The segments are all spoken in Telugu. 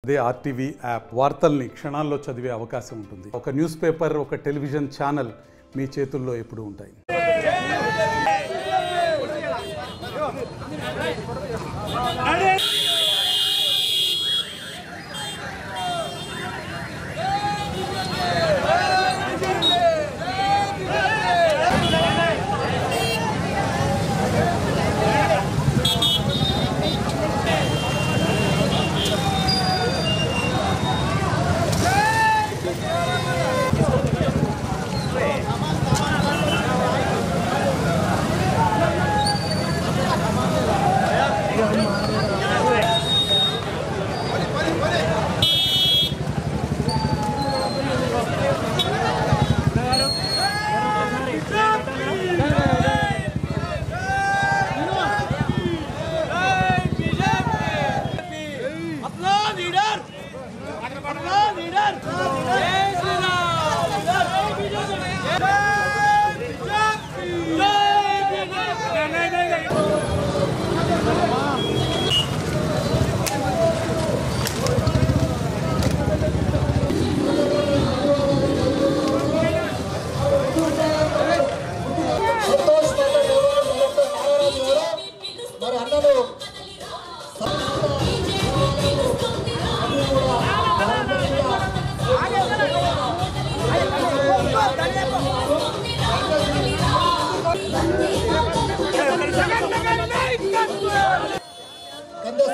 అదే ఆర్టీవీ యాప్ వార్తల్ని క్షణాల్లో చదివే అవకాశం ఉంటుంది. ఒక న్యూస్ పేపర్, ఒక టెలివిజన్ ఛానల్ మీ చేతుల్లో ఎప్పుడూ ఉంటాయి.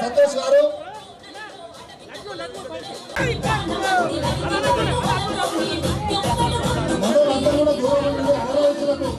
సంతోష్ గారు మనలందరూ కూడా దూరం నుండి ఆలోచనకు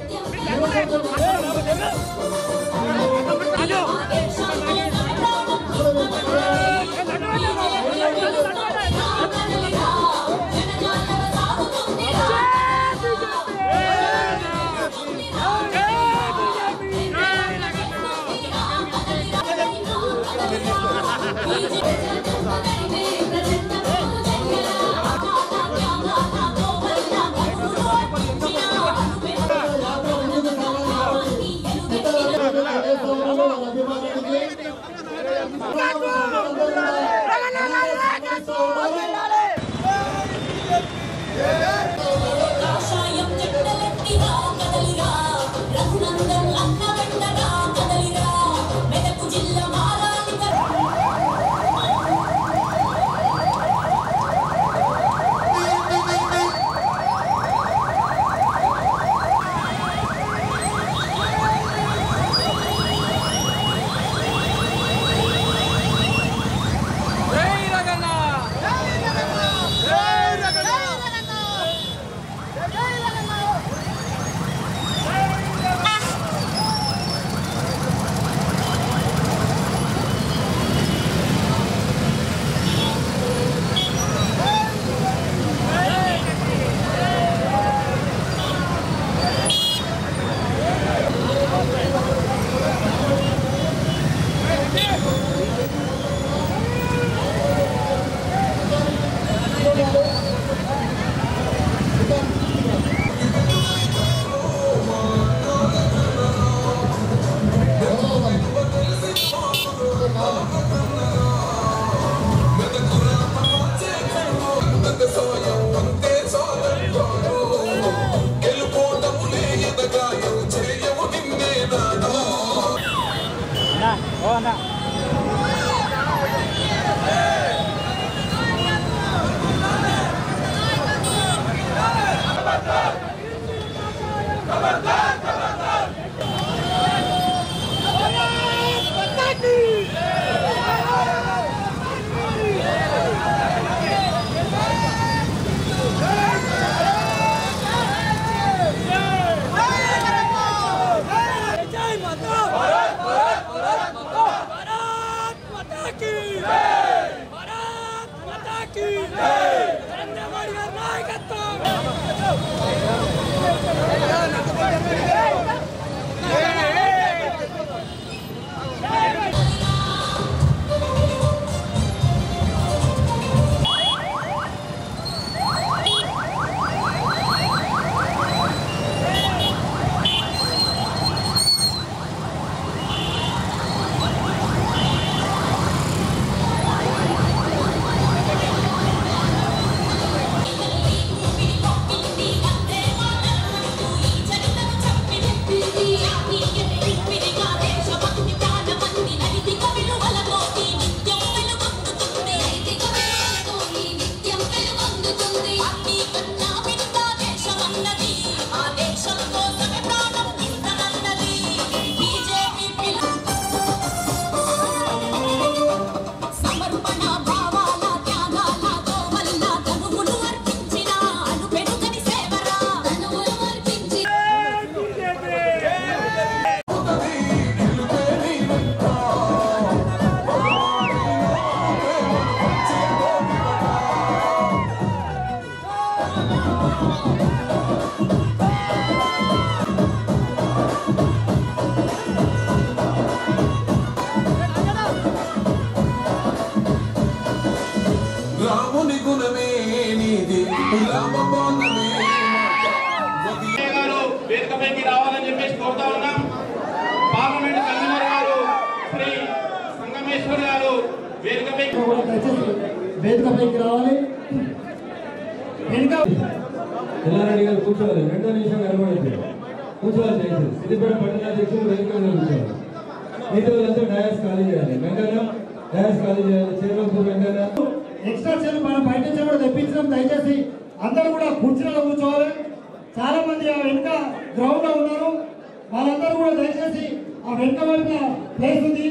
రాముని గుణమే నీది రామ బాణమే గారు వేదికపైకి రావాలని చెప్పేసి కోరుతా ఉన్నాం. పార్లమెంట్ కన్వీనర్ గారు శ్రీ సంగమేశ్వర్ గారు వేదికపైకి రావాలి. ఎల్లారెడ్డి గారు కూర్చోవాలి. 2 నిమిషం కనబడదు. కూర్చోవాలి. దయచేసి సిద్దిపేట పట్టణాధ్యక్షులు వేదిక మీద కూర్చోవాలి. మిగతా వాళ్ళంతా డయాస్ ఖాళీ చేయాలి. వెంకన్న డయాస్ ఖాళీ చేయాలి. చేరువప్పుడు వెంకన్న ఎక్స్ట్రా చైర్ మనం బయట నుంచి కూడా తెప్పించడం. దయచేసి అందరూ కూడా కుర్చీలో కూర్చోవాలి. చాలా మంది ఆ వెనుక గ్రౌండ్ లో ఉన్నారు. వాళ్ళందరూ కూడా దయచేసి ఆ వెనుక వైపున ప్లేస్ ఉంది.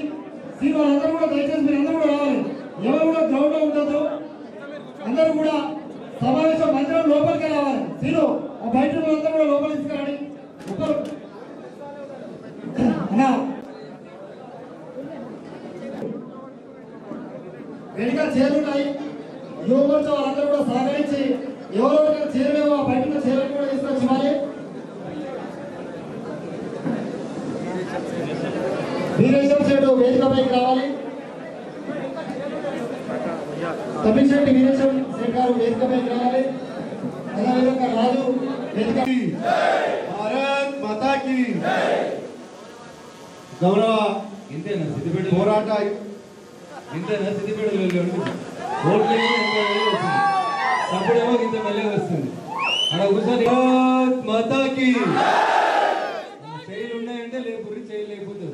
వాళ్ళందరూ కూడా దయచేసి మీరు అందరూ కూడా రావాలి. ఎవరు కూడా గ్రౌండ్ లో ఉండదు. అందరూ కూడా సమావేశం మందిరం లోపలికి రావాలి. ఆ బయట అందరూ కూడా లోపలికి తీసుకురండి. వెనుక చేరున్నాయి. యువమోర్చా వాళ్ళందరూ కూడా సహకరించి ఎవరెవరికైనా చేరలేమో ఆ బయట చేరని కూడా తీసుకొచ్చి మరి వీరేశం శెట్టి వేదికపైకి రావాలి. తమిళశెట్టి వీరేశం శెట్టి గారు వేదికపైకి రావాలి. అదేవిధంగా రాజు వేదిక. భారత్ మాతాకి గౌరవ ఇంతేనా సిద్దిపేట పోరాట ఇంతేనా సిద్దిపేటలో ఓట్లేమో ఇంత మళ్ళీ వస్తుంది. అప్పుడేమో ఇంత మళ్ళీ వస్తుంది. అక్కడ కూర్చొని భారత్ మాతాకి చేయలు ఉన్నాయంటే లేపుర్రి, చేయలు లేకపోతే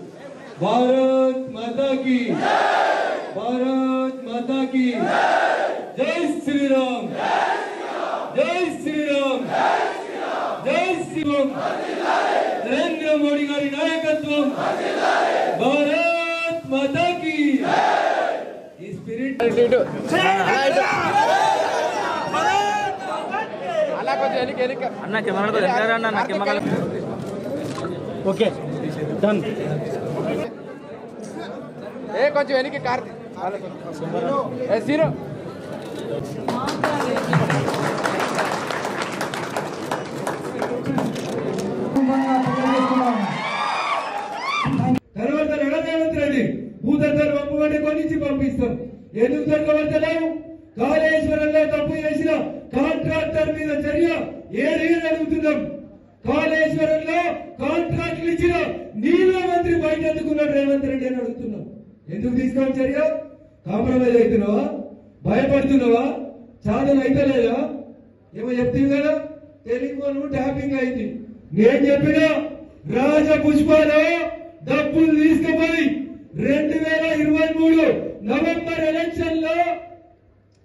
భారత్ మాతాకి భారత్ మాతాకి జై శ్రీరామ్ జై శ్రీరామ్ జై శ్రీరామ్. నరేంద్ర మోడీ గారి నాయకత్వం భారత్ మాతాకి. ఈ స్పిరిట్ అన్న కెమెరాతో దగ్గర అన్న కెమెరా. Okay done. కొంచెం వెనక్కి కార్ సీను. తర్వాత రేవంత్ రెడ్డి భూతత్వాలు పంపబడి కొనిచ్చి పంపిస్తాం. ఎందుకు దొరకబడతలేవు? కాళేశ్వరంలో తప్పు చేసిన కాంట్రాక్టర్ మీద చర్య ఏది అడుగుతున్నాం. కాళేశ్వరంలో కాంట్రాక్టులు ఇచ్చిన నీళ్ళ మంత్రి బయట ఎందుకున్నాడు రేవంత్ రెడ్డి అని అడుగుతున్నాం. ఎందుకు తీసుకోవాలి చర్య? కాంప్రమైజ్ అవుతున్నావా? భయపడుతున్నావా? చాదన అయితే లేదా? ఏమో చెప్తుంది కదా, టెలిఫోన్ ట్యాపింగ్ అయింది. నేను చెప్పినా రాజపుష్పలో డబ్బులు తీసుకుపోయి 2023 నవంబర్ ఎలక్షన్ లో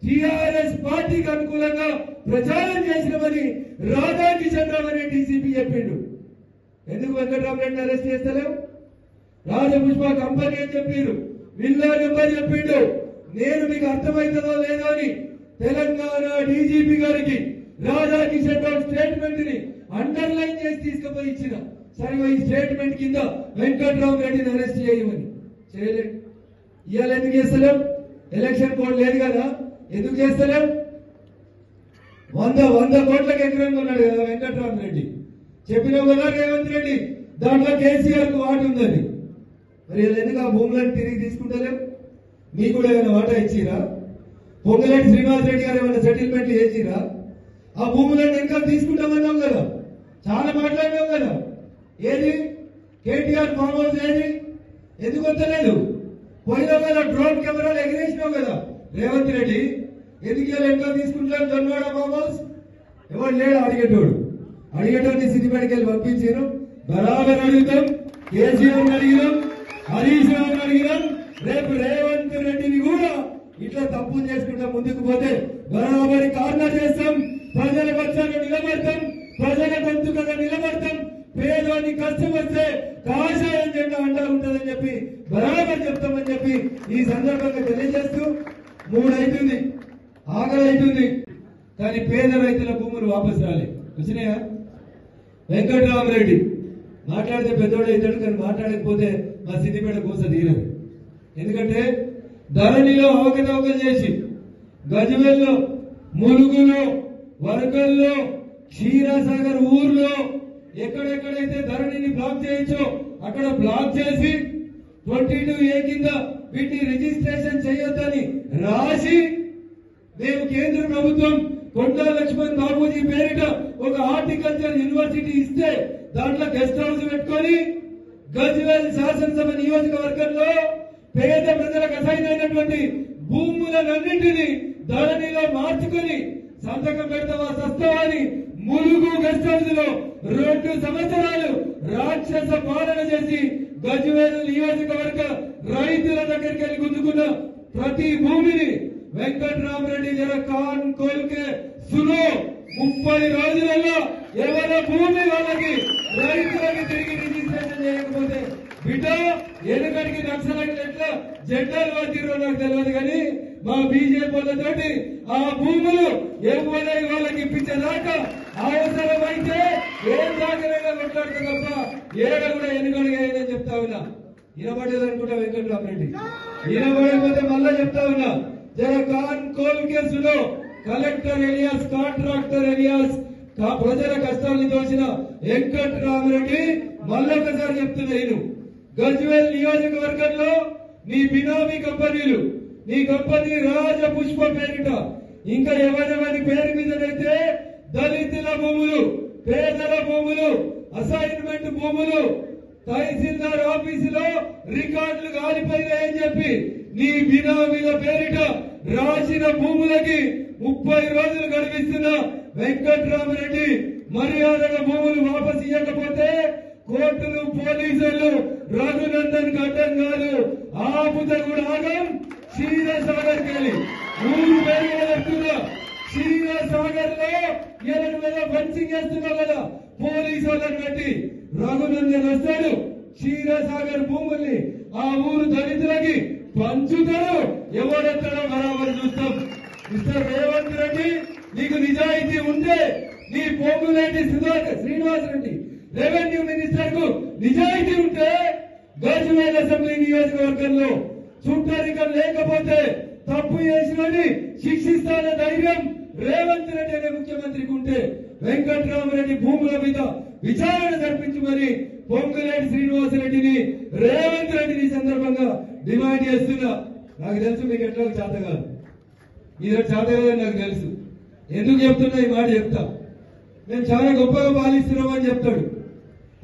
టిఆర్ఎస్ పార్టీకి అనుకూలంగా ప్రచారం చేసినామని రాధాకిషన్ రావు అనే డీసీపీ చెప్పిండు. ఎందుకు వెంకటరామరెడ్డిని అరెస్ట్ చేస్తలేవు? రాజపుష్ప కంపెనీ అని చెప్పారు, విల్లా నెంబర్ చెప్పిండు. నేను మీకు అర్థమవుతుందో లేదో అని తెలంగాణ డీజీపీ గారికి రాధాకిషన్ రావు స్టేట్మెంట్ ని అండర్లైన్ చేసి తీసుకుపోయి ఇచ్చిన. సరే ఈ స్టేట్మెంట్ కింద వెంకటరామరెడ్డిని అరెస్ట్ చేయమని చేయలేదు. ఇవాళ ఎందుకు చేస్తలేం? ఎలక్షన్ కోడ్ లేదు కదా, ఎందుకు చేస్తలేం? 100 కోట్లకు ఎకరం ఉన్నాడు కదా వెంకటరామరెడ్డి. చెప్పిన కదా రేవంత్ రెడ్డి దాంట్లో కేసీఆర్ కు వాటి ఉందని. మరి ఎందుకు ఆ భూములను తిరిగి తీసుకుంటలేం? మీకు కూడా ఏమైనా వాటా ఇచ్చిరా? పొంగులేటి శ్రీనివాస్ రెడ్డి గారు ఏమైనా సెటిల్మెంట్లు చేసిరా? ఆ భూములను ఇంకా తీసుకుంటామన్నాం కదా, చాలా మాట్లాడినాం కదా. ఏది కేటీఆర్ ఫామ్ హౌస్ ఏది? ఎందుకు వస్తలేదు? పోయిన వేళ డ్రోన్ కెమెరాలు ఎగిరేసినావు కదా రేవంత్ రెడ్డి. ఎందుకు ఇలా ఎంతో తీసుకుంటాను జొన్నవాడ ఫామ్ హౌస్? ఎవరు లేడు అడిగేటోడిని సిద్దిపేటకి వెళ్ళి పంపించారు. బరాబర్ అడుగుతాం. కేసీఆర్ అడిగినాం, హరీష్ రావు అడిగినాం. రేపు రేవంత్ రెడ్డిని కూడా ఇట్లా తప్పులు చేసుకుంటా ముందుకు పోతే బరాబరి కార్నర్ చేస్తాం. ప్రజల పక్షాన నిలబడతాం, ప్రజల గొంతుకగా నిలబడతాం. పేదవాడిని కష్టం వస్తే కాషాయం జెండా అండా ఉంటుందని చెప్పి బరాబర్ చెప్తామని చెప్పి ఈ సందర్భంగా తెలియజేస్తూ 3 అవుతుంది, ఆకలి అవుతుంది, కానీ పేద రైతుల భూములు వాపసు రాలే. వచ్చినాయా? వెంకటరామరెడ్డి మాట్లాడితే పెద్దోడు అవుతాడు, కానీ మాట్లాడకపోతే మా సిద్దిపేట కోస తీరదు. ఎందుకంటే ధరణిలో అవకతవకలు చేసి గజవెల్లో, ములుగులో, వర్గల్లో, క్షీరసాగర్ ఊర్లో ఎక్కడెక్కడైతే ధరణిని బ్లాక్ చేయొచ్చో అక్కడ బ్లాక్ చేసి 22A కింద వీటిని రిజిస్ట్రేషన్ చేయొద్దని రాసి మేము కేంద్ర ప్రభుత్వం కొండా లక్ష్మణ్ బాబూజీ పేరిట ఒక హార్టికల్చర్ యూనివర్సిటీ ఇస్తే దాంట్లో గెస్ట్ హౌస్ పెట్టుకొని గజ్వేల్ శాసనసభ నియోజకవర్గంలో పేద ప్రజలకు అసైనటువంటి భూములన్నింటినీ ధరణిలో మార్చుకొని సంతకం పెడతావా సస్తావని ములుగు గెస్ట్ హౌస్ లో 2 సంవత్సరాలు రాక్షస పాలన చేసి గజ్వేల్ నియోజకవర్గ రైతుల దగ్గరికి వెళ్ళి గుంజుకున్న ప్రతి భూమిని వెంకట్రామరెడ్డి జర కాన్ కోల్కే సునో 30 రోజులలో ఎవరి భూమి వాళ్ళకి రైతులకి తిరిగి రిజిస్ట్రేషన్ చేయకపోతే బిడ్డ ఎనుకడికి నక్సలైట్లు ఎట్లా జెండాలు పట్టిరో నాకు తెలియదు కానీ మా బీజేపీ వాళ్ళతోటి ఆ భూములు ఎవరై వాళ్ళకి ఇప్పించేదాకా అవసరమైతే ఏం దాకైనా కొట్లాడుతా తప్ప ఏడ కూడా ఎన్నికడిగా అయిందని చెప్తా ఉన్నా. వినబడేదనుకుంటా వెంకట్రామరెడ్డి, వినబడకపోతే మళ్ళా చెప్తా ఉన్నా. జర కాన్ కోల్ కేసులో కలెక్టర్ ఎలియాస్ కాంట్రాక్టర్ ఎలియాస్ ప్రజల కష్టాలను తోసిన వెంకట్రామరెడ్డి మళ్ళొకసారి చెప్తున్నా. నేను గజ్వేల్ నియోజకవర్గంలో నీ బినామీ కంపెనీలు, నీ కంపెనీ రాజపుష్ప పేరిట ఇంకా ఎవరెవరి పేరు మీదనైతే దళితుల భూములు, పేదల భూములు, అసైన్మెంట్ భూములు తహసీల్దార్ ఆఫీసులో రికార్డులు కాలిపోయినాయని చెప్పి నీ బినామీల పేరిట రాసిన భూములకి 30 రోజులు గడిపిస్తున్న వెంకట్రామరెడ్డి మర్యాదగా భూములు వాపసు ఇవ్వకపోతే కోర్టులు పోలీసులు రఘునందన్ అడ్డం కాదు ఆపుత కూడా ఆగం. క్షీరసాగర్ కెళ్ళి ఊరు పేరు చెప్తున్నా. క్షీరసాగర్ లో ఎలాంటి మీద ఫెన్సింగ్ చేస్తున్నావు కదా పోలీసు వాళ్ళని పెట్టి రఘునందన్ వస్తాడు. క్షీరసాగర్ భూముల్ని ఆ ఊరు దళితులకి పంచుతారు. ఎవరెత్తడో బరాబర్ చూస్తాం. మిస్టర్ రేవంత్ రెడ్డి, నీకు నిజాయితీ ఉంటే నీ పొంగులేటి శ్రీనివాస్ రెడ్డి రెవెన్యూ మినిస్టర్ కు నిజాయితీ ఉంటే గజ్వేల్ అసెంబ్లీ నియోజకవర్గంలో చుట్టరికం లేకపోతే తప్పు చేసినని శిక్షిస్తాన ధైర్యం రేవంత్ రెడ్డి అనే ముఖ్యమంత్రికి ఉంటే వెంకట్రామరెడ్డి భూముల మీద విచారణ జరిపించమని పొంగులేటి శ్రీనివాసరెడ్డిని రేవంత్ రెడ్డిని సందర్భంగా డిమాండ్ చేస్తున్నా. నాకు తెలుసు మీకు ఎట్లా చేత కాదు, మీరు చేత కాదని నాకు తెలుసు. ఎందుకు చెప్తున్నా ఈ మాట చెప్తా. మేము చాలా గొప్పగా పాలిస్తున్నామని చెప్తాడు.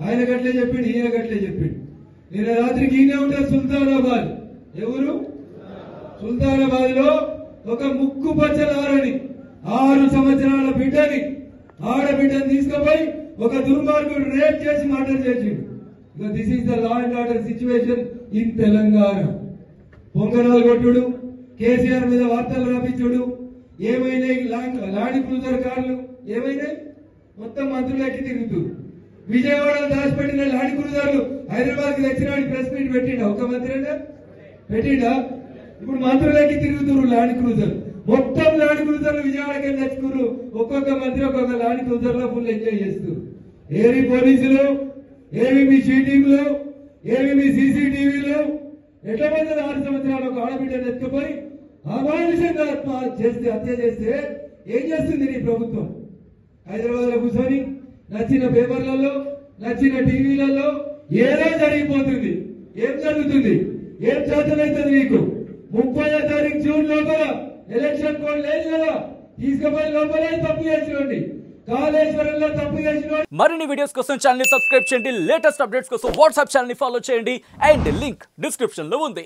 ఆయన గట్లే చెప్పిండు, ఈయన గట్లే చెప్పిండు. నిన్న రాత్రికి ఈయన ఉంటారు సుల్తానాబాద్. ఎవరు? సుల్తానాబాద్ లో ఒక ముక్కు పచ్చలారని 6 సంవత్సరాల బిడ్డని ఆడబిడ్డని తీసుకుపోయి ఒక దుర్మార్గుడు రేప్ చేసి మర్డర్ చేసిండు. ఇక this is the law and order situation in Telangana. పొంగనాలు కొట్టుడు, కేసీఆర్ మీద వార్తలు రాపించుడు, ఏమైనాయి లాడి క్రూజర్ కార్లు ఏమైనాయి మొత్తం మంత్రులకి తిరుగుతూ విజయవాడలో దాచిపెట్టిన లాడి క్రూజర్లు హైదరాబాద్ కి తెచ్చినాడు. ప్రెస్ మీట్ పెట్టిండా? ఒక మంత్రి పెట్టిండా? ఇప్పుడు మంత్రులకి తిరుగుతున్నారు లాడి క్రూజర్. మొత్తం లాడి క్రూజర్లు విజయవాడకి వెళ్ళి తెచ్చుకున్నారు. ఒక్కొక్క మంత్రి ఒక్కొక్క లాడి క్రూజర్ లో ఫుల్ ఎంజాయ్ చేస్తూ. ఏవి పోలీసులు, ఏవి మీ షీటీంలు, ఏవి మీ సీసీటీవీలు, ఎట్లా మంది 6 సంవత్సరాలు ఒక ఆడబిడ్డను ఎత్తుకుపోయి అమానుషంగా హత్య చేస్తే ఏం చేస్తుంది నీ ప్రభుత్వం? హైదరాబాద్ లో కూర్చొని నచ్చిన పేపర్లలో, నచ్చిన టీవీలలో ఏదో జరిగిపోతుంది. ఏం జరుగుతుంది? ఏం చేతనైతుంది నీకు? 30వ తారీఖు జూన్ లోపల ఎలక్షన్ కోడ్ లేదు కదా, తీసుకుపోయి లోపలే తప్పు చేసినోండి. కాళేశ్వరంలో తప్పు చేసిన మరిన్ని వీడియోస్ కోసం ఛానల్ ని సబ్స్క్రైబ్ చేయండి. లేటెస్ట్ అప్డేట్స్ కోసం వాట్సాప్ ఛానల్ ని ఫాలో చేయండి. అండ్ లింక్ డిస్క్రిప్షన్ లో ఉంది.